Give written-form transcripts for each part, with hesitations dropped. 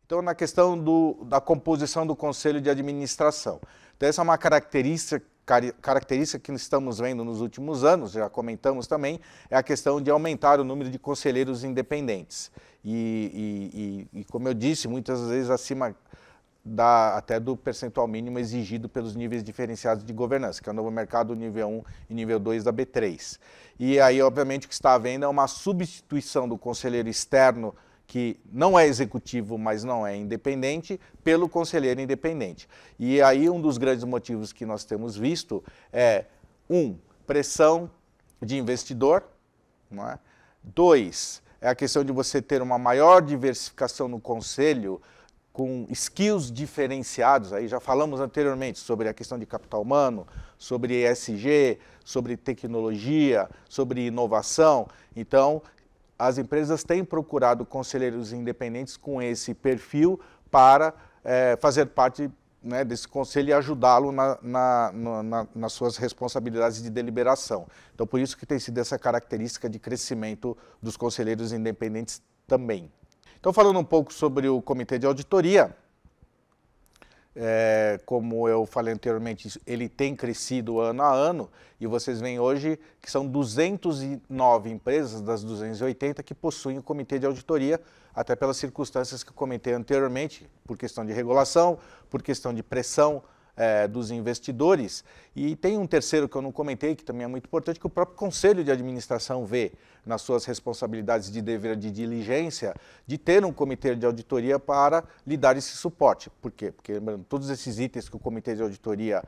Então, na questão da composição do Conselho de Administração. Então, essa é uma característica que estamos vendo nos últimos anos, já comentamos também, é a questão de aumentar o número de conselheiros independentes. E como eu disse, muitas vezes acima até do percentual mínimo exigido pelos níveis diferenciados de governança, que é o Novo Mercado, nível 1 e nível 2 da B3. E aí, obviamente, o que está havendo é uma substituição do conselheiro externo, que não é executivo, mas não é independente, pelo conselheiro independente. E aí um dos grandes motivos que nós temos visto é, pressão de investidor, não é? 2, é a questão de você ter uma maior diversificação no conselho, com skills diferenciados, aí já falamos anteriormente sobre a questão de capital humano, sobre ESG, sobre tecnologia, sobre inovação. Então, as empresas têm procurado conselheiros independentes com esse perfil para fazer parte, né, desse conselho e ajudá-lo nas suas responsabilidades de deliberação. Então, por isso que tem sido essa característica de crescimento dos conselheiros independentes também. Então, falando um pouco sobre o Comitê de Auditoria, como eu falei anteriormente, ele tem crescido ano a ano, e vocês veem hoje que são 209 empresas das 280 que possuem o Comitê de Auditoria, até pelas circunstâncias que eu comentei anteriormente, por questão de regulação, por questão de pressão dos investidores. E tem um terceiro que eu não comentei, que também é muito importante, que o próprio Conselho de Administração vê nas suas responsabilidades de dever de diligência, de ter um comitê de auditoria para lhe dar esse suporte. Por quê? Porque, lembrando, todos esses itens que o comitê de auditoria,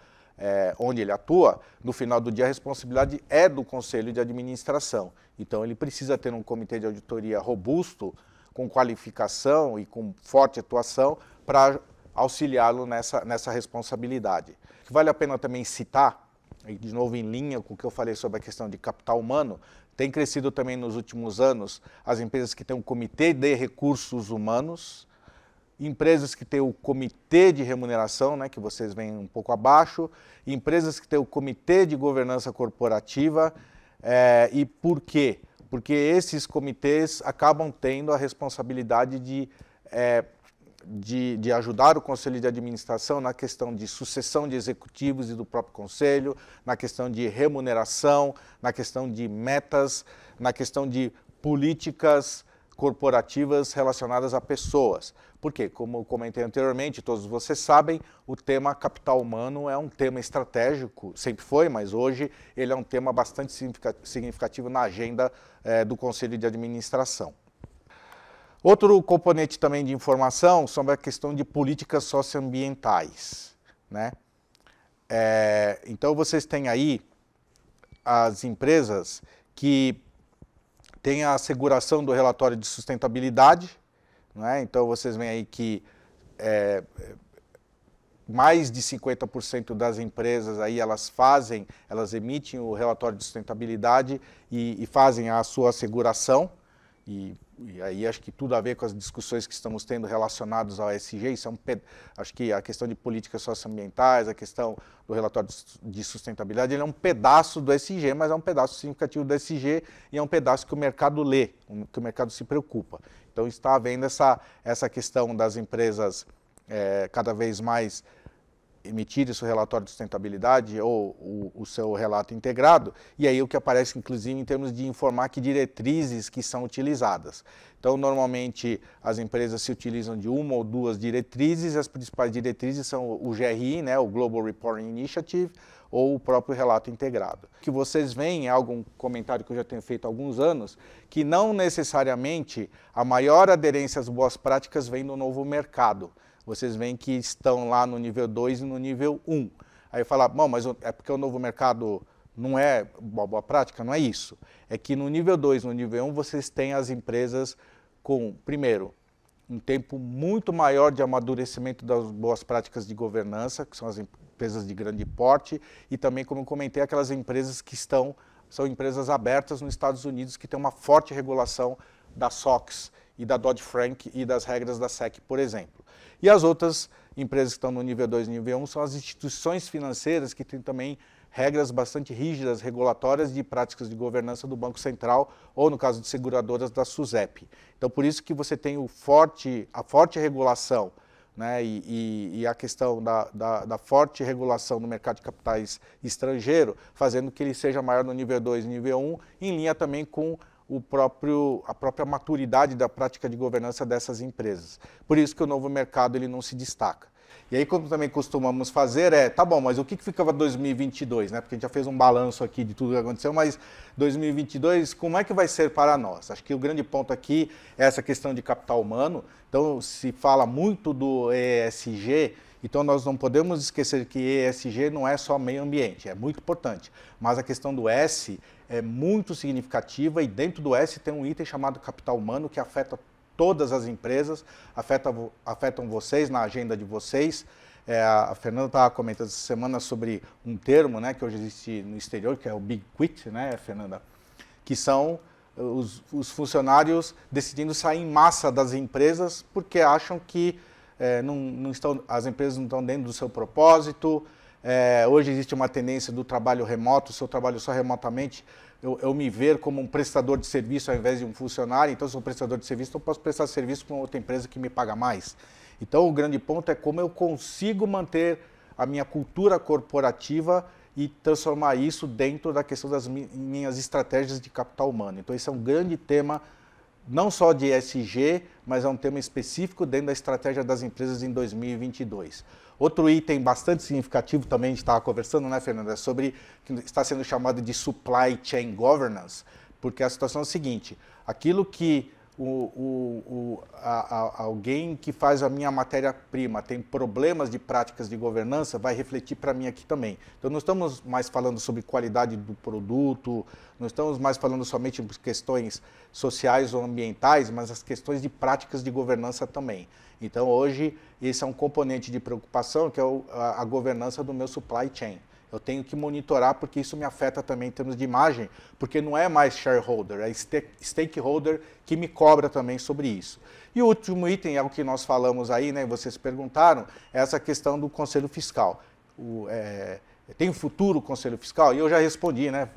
onde ele atua, no final do dia a responsabilidade é do Conselho de Administração. Então ele precisa ter um comitê de auditoria robusto, com qualificação e com forte atuação, para auxiliá-lo nessa responsabilidade. Vale a pena também citar, de novo em linha com o que eu falei sobre a questão de capital humano, tem crescido também nos últimos anos as empresas que têm um comitê de recursos humanos, empresas que têm o comitê de remuneração, né, que vocês veem um pouco abaixo, empresas que têm o comitê de governança corporativa. E por quê? Porque esses comitês acabam tendo a responsabilidade de ajudar o Conselho de Administração na questão de sucessão de executivos e do próprio Conselho, na questão de remuneração, na questão de metas, na questão de políticas corporativas relacionadas a pessoas. Por quê? Como eu comentei anteriormente, todos vocês sabem, o tema capital humano é um tema estratégico, sempre foi, mas hoje ele é um tema bastante significativo na agenda do Conselho de Administração. Outro componente também de informação sobre a questão de políticas socioambientais, né? Então vocês têm aí as empresas que têm a asseguração do relatório de sustentabilidade, né? Então vocês veem aí que mais de 50% das empresas aí elas emitem o relatório de sustentabilidade e fazem a sua asseguração. E aí acho que tudo a ver com as discussões que estamos tendo relacionadas ao ESG, isso acho que a questão de políticas socioambientais, a questão do relatório de sustentabilidade, ele é um pedaço do ESG, mas é um pedaço significativo do ESG e é um pedaço que o mercado lê, que o mercado se preocupa. Então está havendo essa questão das empresas cada vez mais emitir seu relatório de sustentabilidade ou o seu relato integrado, e aí o que aparece inclusive em termos de informar que diretrizes que são utilizadas. Então normalmente as empresas se utilizam de uma ou duas diretrizes, as principais diretrizes são o GRI, né, o Global Reporting Initiative, ou o próprio relato integrado. O que vocês veem é algum comentário que eu já tenho feito há alguns anos, que não necessariamente a maior aderência às boas práticas vem do novo mercado. Vocês veem que estão lá no nível 2 e no nível 1. Aí fala, bom, mas é porque o novo mercado não é uma boa prática? Não é isso. É que no nível 2 e no nível 1 vocês têm as empresas com, primeiro, um tempo muito maior de amadurecimento das boas práticas de governança, que são as empresas de grande porte, e também, como eu comentei, aquelas empresas que são empresas abertas nos Estados Unidos, que têm uma forte regulação da SOX e da Dodd-Frank e das regras da SEC, por exemplo. E as outras empresas que estão no nível 2 e nível 1 são as instituições financeiras que têm também regras bastante rígidas, regulatórias de práticas de governança do Banco Central ou, no caso de seguradoras, da SUSEP. Então, por isso que você tem a forte regulação, né, e a questão da forte regulação no mercado de capitais estrangeiro, fazendo que ele seja maior no nível 2 e nível 1, em linha também com a própria maturidade da prática de governança dessas empresas. Por isso que o novo mercado ele não se destaca. E aí, como também costumamos fazer, tá bom, mas o que ficava 2022, né? Porque a gente já fez um balanço aqui de tudo que aconteceu, mas 2022, como é que vai ser para nós? Acho que o grande ponto aqui é essa questão de capital humano. Então, se fala muito do ESG, então nós não podemos esquecer que ESG não é só meio ambiente, é muito importante. Mas a questão do S é muito significativa e dentro do S tem um item chamado capital humano que afeta todas as empresas, afetam vocês na agenda de vocês. A Fernanda estava comentando essa semana sobre um termo, né, que hoje existe no exterior, que é o Big Quit, né, Fernanda? Que são os funcionários decidindo sair em massa das empresas porque acham que as empresas não estão dentro do seu propósito. Hoje existe uma tendência do trabalho remoto, se eu trabalho só remotamente, eu me ver como um prestador de serviço ao invés de um funcionário. Então, se eu sou um prestador de serviço, eu posso prestar serviço para outra empresa que me paga mais. Então, o grande ponto é como eu consigo manter a minha cultura corporativa e transformar isso dentro da questão das minhas estratégias de capital humano. Então, esse é um grande tema, não só de ESG, mas é um tema específico dentro da estratégia das empresas em 2022. Outro item bastante significativo também, a gente estava conversando, né, Fernanda, sobre que está sendo chamado de Supply Chain Governance, porque a situação é a seguinte, aquilo que alguém que faz a minha matéria-prima tem problemas de práticas de governança, vai refletir para mim aqui também. Então, não estamos mais falando sobre qualidade do produto, não estamos mais falando somente de questões sociais ou ambientais, mas as questões de práticas de governança também. Então, hoje, esse é um componente de preocupação, que é a governança do meu supply chain. Eu tenho que monitorar porque isso me afeta também em termos de imagem, porque não é mais shareholder, é stakeholder que me cobra também sobre isso. E o último item é o que nós falamos aí, né, vocês perguntaram, é essa questão do Conselho Fiscal. Tem um futuro Conselho Fiscal? E eu já respondi, né,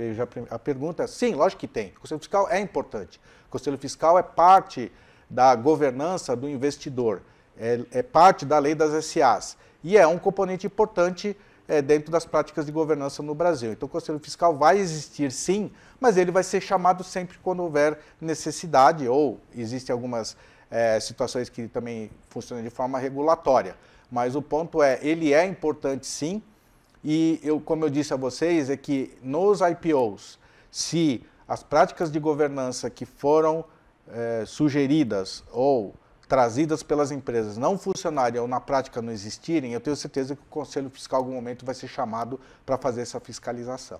a pergunta, sim, lógico que tem. O Conselho Fiscal é importante. O Conselho Fiscal é parte da governança do investidor, é parte da lei das SAs e é um componente importante dentro das práticas de governança no Brasil. Então, o Conselho Fiscal vai existir sim, mas ele vai ser chamado sempre quando houver necessidade ou existem algumas situações que também funcionam de forma regulatória. Mas o ponto ele é importante sim, e como eu disse a vocês, é que nos IPOs, se as práticas de governança que foram sugeridas ou trazidas pelas empresas não funcionarem ou na prática não existirem, eu tenho certeza que o Conselho Fiscal em algum momento vai ser chamado para fazer essa fiscalização.